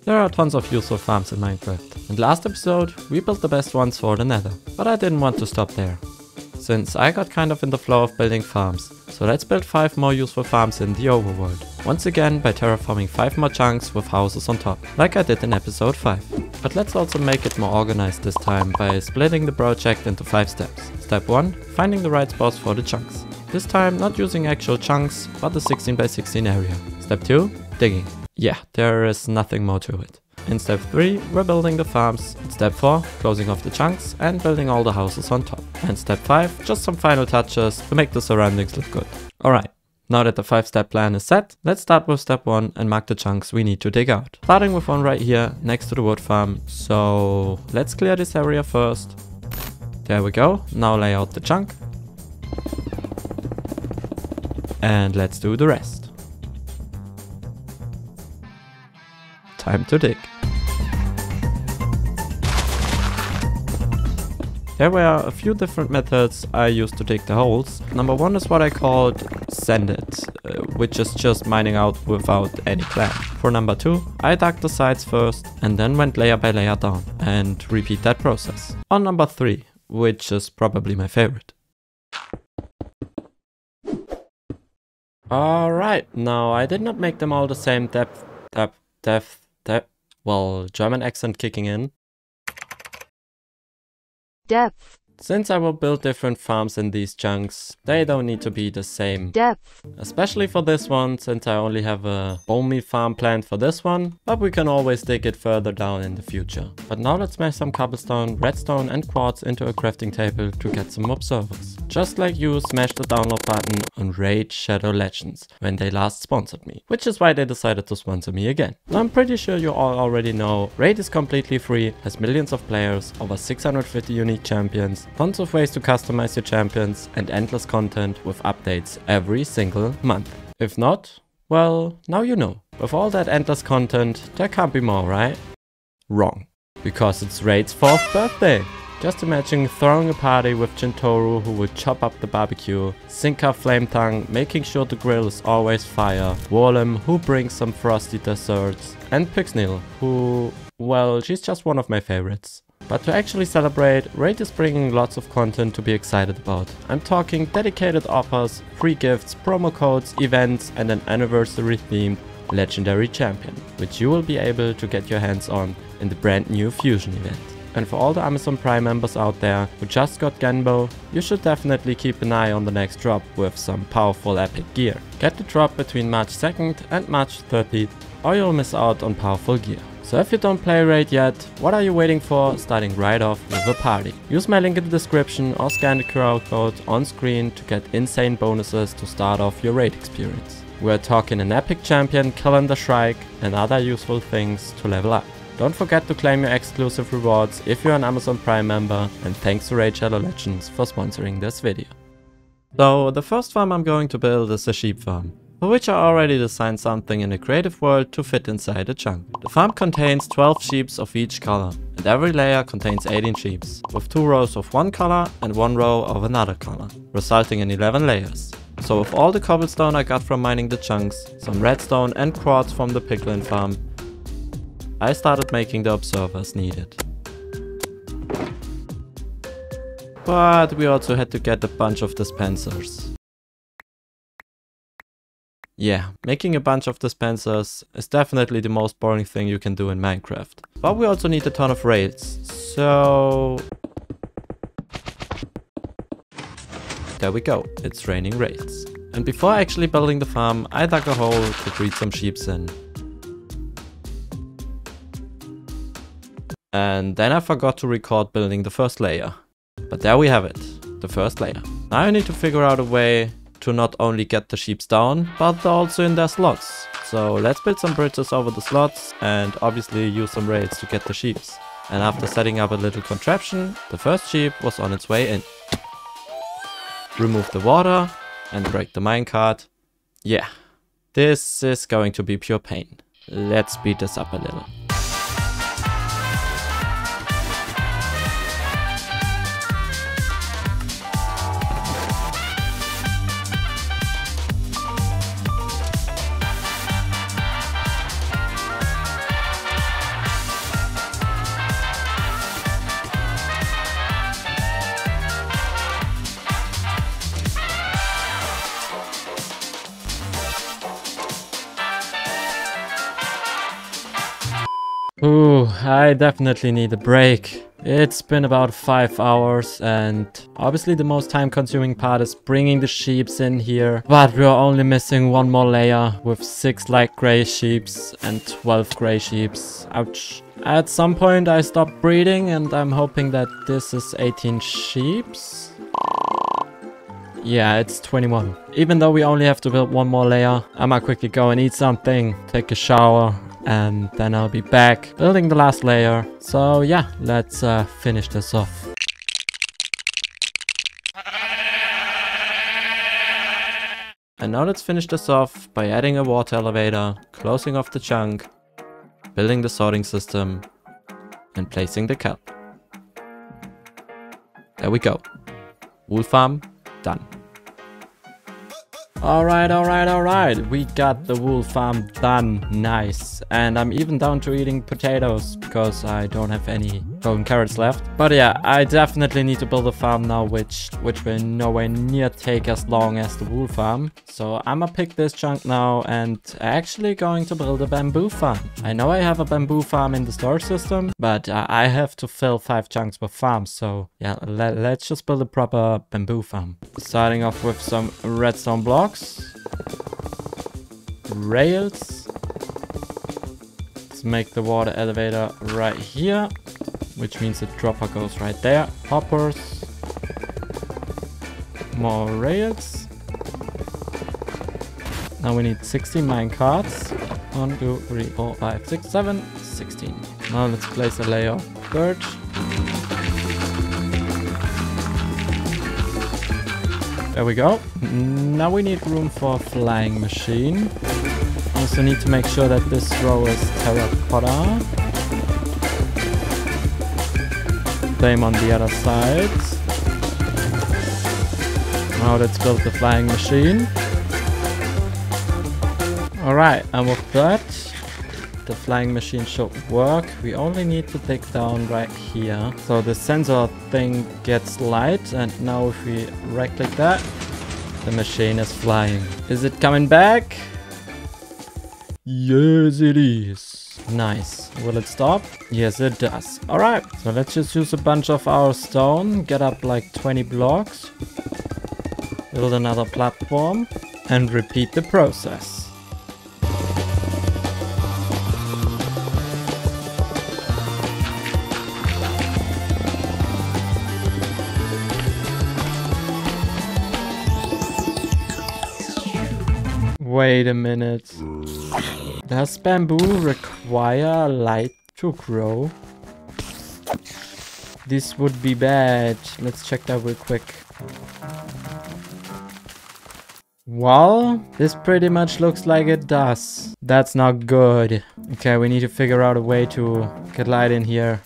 There are tons of useful farms in Minecraft. In the last episode, we built the best ones for the Nether. But I didn't want to stop there, since I got kind of in the flow of building farms. So let's build 5 more useful farms in the overworld. Once again by terraforming 5 more chunks with houses on top, like I did in episode 5. But let's also make it more organized this time by splitting the project into 5 steps. Step 1, finding the right spots for the chunks. This time not using actual chunks, but the 16 by 16 area. Step 2, digging. Yeah, there is nothing more to it. In step 3, we're building the farms. In step 4, closing off the chunks and building all the houses on top. And step 5, just some final touches to make the surroundings look good. Alright, now that the 5-step plan is set, let's start with step 1 and mark the chunks we need to dig out. Starting with one right here next to the wood farm. So let's clear this area first. There we go, now lay out the chunk. And let's do the rest. Time to dig. There were a few different methods I used to dig the holes. Number 1 is what I called sand it, which is just mining out without any plan. For number 2, I dug the sides first and then went layer by layer down and repeat that process. On number 3, which is probably my favorite. Alright, now I did not make them all the same depth, well, German accent kicking in. Depth. Since I will build different farms in these chunks, they don't need to be the same Depth. Especially for this one, since I only have a bone meal farm planned for this one, but we can always dig it further down in the future. But now let's smash some cobblestone, redstone and quartz into a crafting table to get some observers. Just like you smashed the download button on Raid Shadow Legends when they last sponsored me, which is why they decided to sponsor me again. Now I'm pretty sure you all already know, Raid is completely free, has millions of players, over 650 unique champions, tons of ways to customize your champions and endless content with updates every single month. If not, well, now you know. With all that endless content, there can't be more, right? Wrong. Because it's Raid's 4th birthday! Just imagine throwing a party with Jintoru who will chop up the barbecue, Sinka Flametongue making sure the grill is always fire, Warlem who brings some frosty desserts, and Pixnil who, well, she's just one of my favorites. But to actually celebrate, Raid is bringing lots of content to be excited about. I'm talking dedicated offers, free gifts, promo codes, events and an anniversary themed legendary champion, which you will be able to get your hands on in the brand new Fusion event. And for all the Amazon Prime members out there who just got Genbo, you should definitely keep an eye on the next drop with some powerful epic gear. Get the drop between March 2nd and March 30th or you'll miss out on powerful gear. So if you don't play Raid yet, what are you waiting for? Starting right off with a party. Use my link in the description or scan the QR code on screen to get insane bonuses to start off your Raid experience. We're talking an epic champion, Calendar Shrike and other useful things to level up. Don't forget to claim your exclusive rewards if you're an Amazon Prime member, and thanks to Raid Shadow Legends for sponsoring this video. So the first farm I'm going to build is a sheep farm, for which I already designed something in the creative world to fit inside a chunk. The farm contains 12 sheep of each color, and every layer contains 18 sheep, with 2 rows of one color and 1 row of another color, resulting in 11 layers. So with all the cobblestone I got from mining the chunks, some redstone and quartz from the piglin farm, I started making the observers needed. But we also had to get a bunch of dispensers. Yeah, making a bunch of dispensers is definitely the most boring thing you can do in Minecraft. But we also need a ton of raids, so... there we go, it's raining raids. And before actually building the farm, I dug a hole to breed some sheep in. And then I forgot to record building the first layer. But there we have it, the first layer. Now I need to figure out a way to not only get the sheep down, but also in their slots. So let's build some bridges over the slots and obviously use some raids to get the sheep. And after setting up a little contraption, the first sheep was on its way in. Remove the water and break the minecart. Yeah, this is going to be pure pain. Let's speed this up a little. Ooh, I definitely need a break. It's been about 5 hours and obviously the most time consuming part is bringing the sheeps in here. But we're only missing one more layer with 6 light gray sheeps and 12 gray sheeps. Ouch. At some point I stopped breeding and I'm hoping that this is 18 sheeps. Yeah, it's 21. Even though we only have to build one more layer, I might quickly go and eat something, take a shower, and then I'll be back building the last layer. So yeah, let's finish this off. And now let's finish this off by adding a water elevator, closing off the chunk, building the sorting system, and placing the kelp. There we go. Wool farm done. Alright. We got the wool farm done. Nice. And I'm even down to eating potatoes because I don't have any golden carrots left. But yeah, I definitely need to build a farm now which will nowhere near take as long as the wool farm. So I'ma pick this chunk now and actually going to build a bamboo farm. I know I have a bamboo farm in the storage system, but I have to fill 5 chunks per farm. So yeah, let's just build a proper bamboo farm. Starting off with some redstone blocks. Rails. Let's make the water elevator right here, which means the dropper goes right there. Hoppers. More rails. Now we need 16 mine carts. 1, 2, 3, 4, 5, 6, 7, 16. Now let's place a layer of birch. There we go. Now we need room for a flying machine. Also need to make sure that this row is terracotta. Same on the other side. Now let's build the flying machine. Alright, and with that, the flying machine should work. We only need to dig down right here. So the sensor thing gets light, and now if we right click that, the machine is flying. Is it coming back? Yes, it is. Nice. Will it stop? Yes, it does. Alright, so let's just use a bunch of our stone, get up like 20 blocks, build another platform, and repeat the process. Wait a minute. Does bamboo require light to grow? This would be bad. Let's check that real quick. Well, this pretty much looks like it does. That's not good. Okay, we need to figure out a way to get light in here.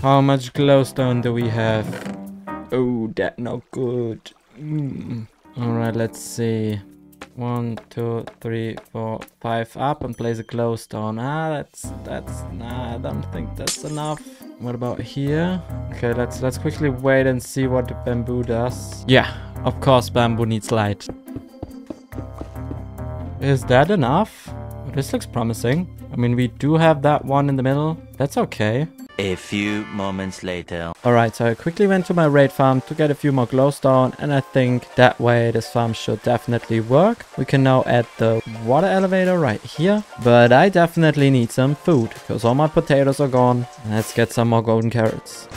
How much glowstone do we have? Oh, that's not good. Alright, let's see. 1, 2, 3, 4, 5 up and place a glowstone. Nah, I don't think that's enough. What about here? Okay, let's quickly wait and see what the bamboo does. Yeah, of course bamboo needs light. Is that enough? This looks promising. I mean, we do have that one in the middle. That's okay. A few moments later. Alright, so I quickly went to my raid farm to get a few more glowstone, and I think that way this farm should definitely work. We can now add the water elevator right here, but I definitely need some food because all my potatoes are gone. Let's get some more golden carrots.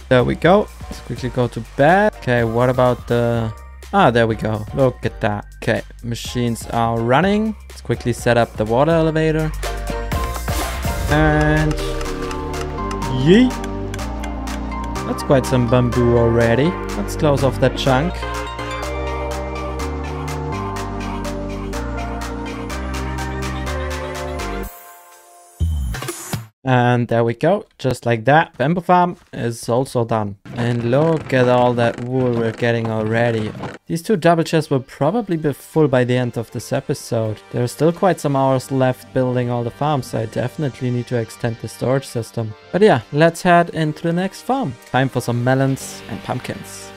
There we go. Let's quickly go to bed. Okay, what about the... Ah, there we go. Look at that. Okay, machines are running. Let's quickly set up the water elevator. And... yeet! That's quite some bamboo already. Let's close off that chunk. And there we go, just like that. Bamboo farm is also done. And look at all that wool we're getting already. These 2 double chests will probably be full by the end of this episode. There are still quite some hours left building all the farms, so I definitely need to extend the storage system. But yeah, let's head into the next farm. Time for some melons and pumpkins.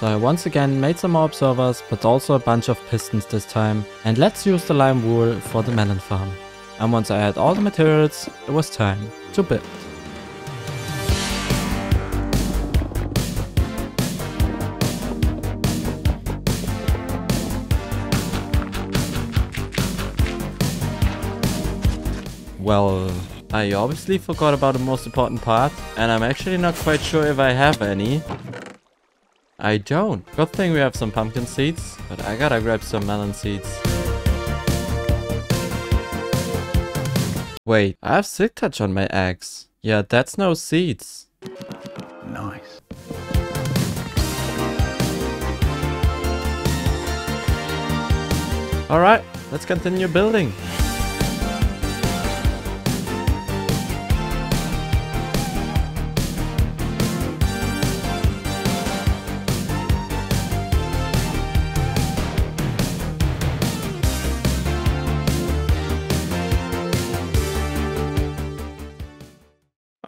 So I once again made some more observers, but also a bunch of pistons this time. And let's use the lime wool for the melon farm. And once I had all the materials, it was time to build. Well, I obviously forgot about the most important part, and I'm actually not quite sure if I have any. I don't. Good thing we have some pumpkin seeds, but I gotta grab some melon seeds. Wait, I have Silk Touch on my axe. Yeah, that's no seeds. Nice. Alright, let's continue building.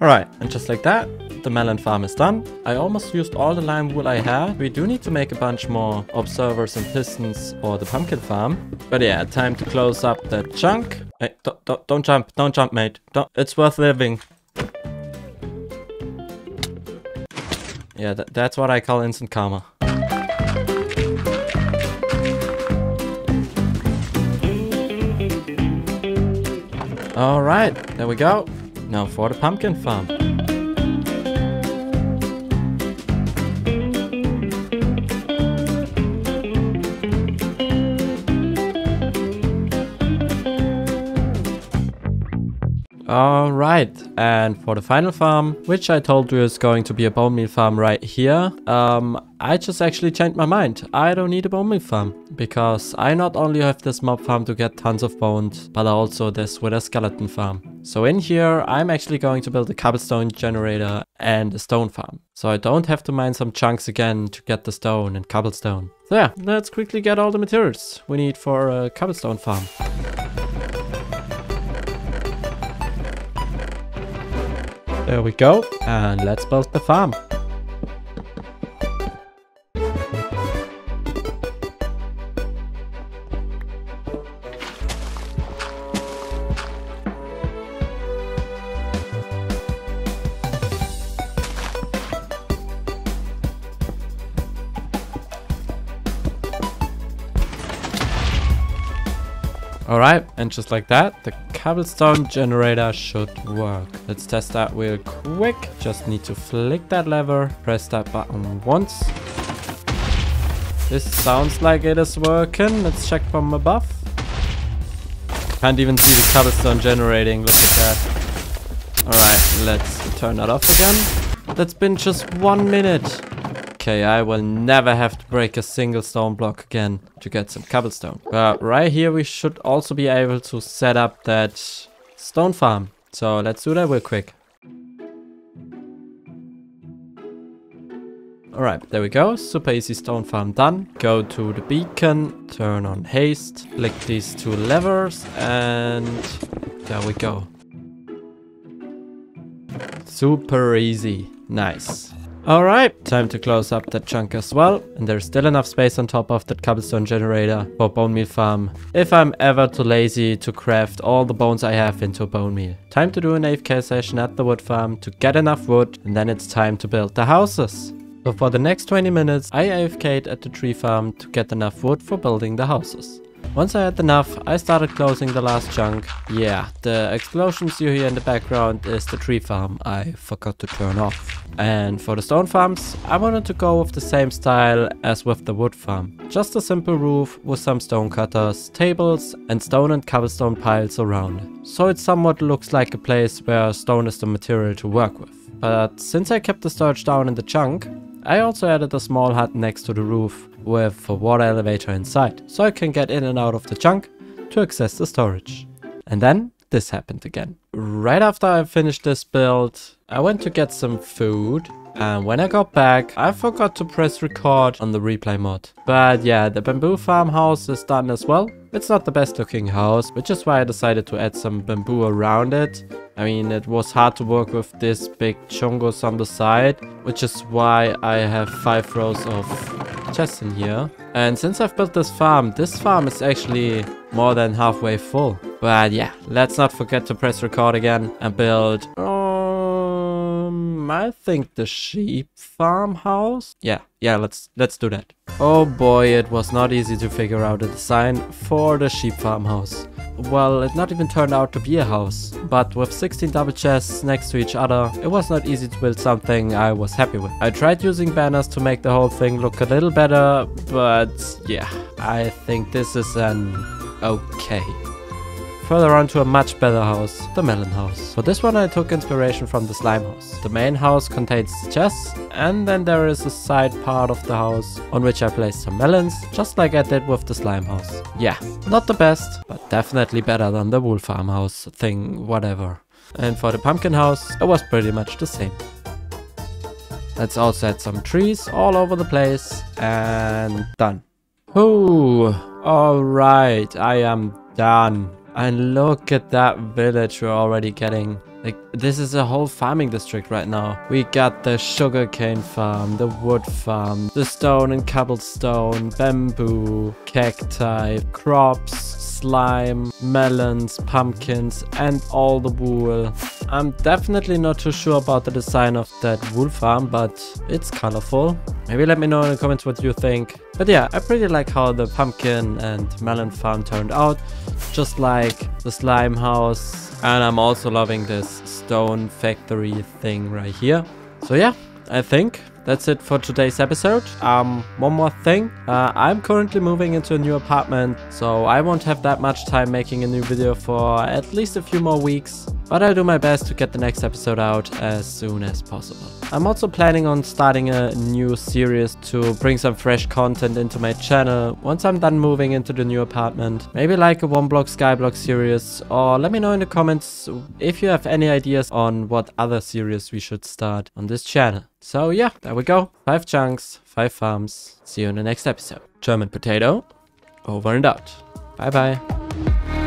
Alright, and just like that, the melon farm is done. I almost used all the lime wool I have. We do need to make a bunch more observers and pistons for the pumpkin farm. But yeah, time to close up that chunk. Hey, don't jump, mate. It's worth living. Yeah, that's what I call instant karma. Alright, there we go. Now for the pumpkin farm. Alright, and for the final farm, which I told you is going to be a bone meal farm right here, I just actually changed my mind. I don't need a bone meal farm, because I not only have this mob farm to get tons of bones, but also this wither skeleton farm. So in here, I'm actually going to build a cobblestone generator and a stone farm. So I don't have to mine some chunks again to get the stone and cobblestone. So yeah, let's quickly get all the materials we need for a cobblestone farm. There we go, and let's build the farm. Alright, and just like that, the cobblestone generator should work. Let's test that real quick. Just need to flick that lever, press that button once. This sounds like it is working. Let's check from above. Can't even see the cobblestone generating, look at that. Alright, let's turn that off again. That's been just 1 minute. Okay, I will never have to break a single stone block again to get some cobblestone. But right here we should also be able to set up that stone farm. So let's do that real quick. Alright, there we go. Super easy stone farm done. Go to the beacon, turn on haste, flick these 2 levers, and there we go. Super easy. Nice. Alright, time to close up that chunk as well. And there's still enough space on top of that cobblestone generator for bone meal farm, if I'm ever too lazy to craft all the bones I have into bone meal. Time to do an AFK session at the wood farm to get enough wood, and then it's time to build the houses. So for the next 20 minutes, I AFK'd at the tree farm to get enough wood for building the houses. Once I had enough, I started closing the last chunk. Yeah, the explosions you hear in the background is the tree farm I forgot to turn off. And for the stone farms, I wanted to go with the same style as with the wood farm. Just a simple roof with some stone cutters, tables, and stone and cobblestone piles around. So it somewhat looks like a place where stone is the material to work with. But since I kept the storage down in the chunk, I also added a small hut next to the roof with a water elevator inside, so I can get in and out of the chunk to access the storage. And then this happened again. Right after I finished this build, I went to get some food, and when I got back, I forgot to press record on the replay mod. But yeah, the bamboo farmhouse is done as well. It's not the best looking house, which is why I decided to add some bamboo around it. I mean, it was hard to work with this big chungos on the side, which is why I have 5 rows of chests in here. And since I've built this farm is actually more than halfway full. But yeah, let's not forget to press record again and build, I think the sheep farmhouse. Yeah, let's do that. Oh boy, it was not easy to figure out a design for the sheep farmhouse. Well, it not even turned out to be a house, but with 16 double chests next to each other, it was not easy to build something I was happy with. I tried using banners to make the whole thing look a little better, but yeah, I think this is an okay. Further on to a much better house, the melon house. For this one I took inspiration from the slime house. The main house contains chests, and then there is a side part of the house on which I placed some melons, just like I did with the slime house. Yeah, not the best, but definitely better than the wool farmhouse thing, whatever. And for the pumpkin house, it was pretty much the same. Let's also add some trees all over the place, and done. Ooh, alright, I am done. And look at that village we're already getting. Like, this is a whole farming district right now. We got the sugarcane farm, the wood farm, the stone and cobblestone, bamboo, cacti, crops, slime, melons, pumpkins, and all the wool. I'm definitely not too sure about the design of that wool farm, but it's colorful. Maybe let me know in the comments what you think. But yeah, I pretty like how the pumpkin and melon farm turned out, just like the slime house. And I'm also loving this stone factory thing right here. So yeah, I think that's it for today's episode. One more thing. I'm currently moving into a new apartment, so I won't have that much time making a new video for at least a few more weeks. But I'll do my best to get the next episode out as soon as possible. I'm also planning on starting a new series to bring some fresh content into my channel once I'm done moving into the new apartment. Maybe like a One Block Skyblock series, or let me know in the comments if you have any ideas on what other series we should start on this channel. So yeah, there we go. 5 chunks, 5 farms. See you in the next episode. German Potato, over and out. Bye bye.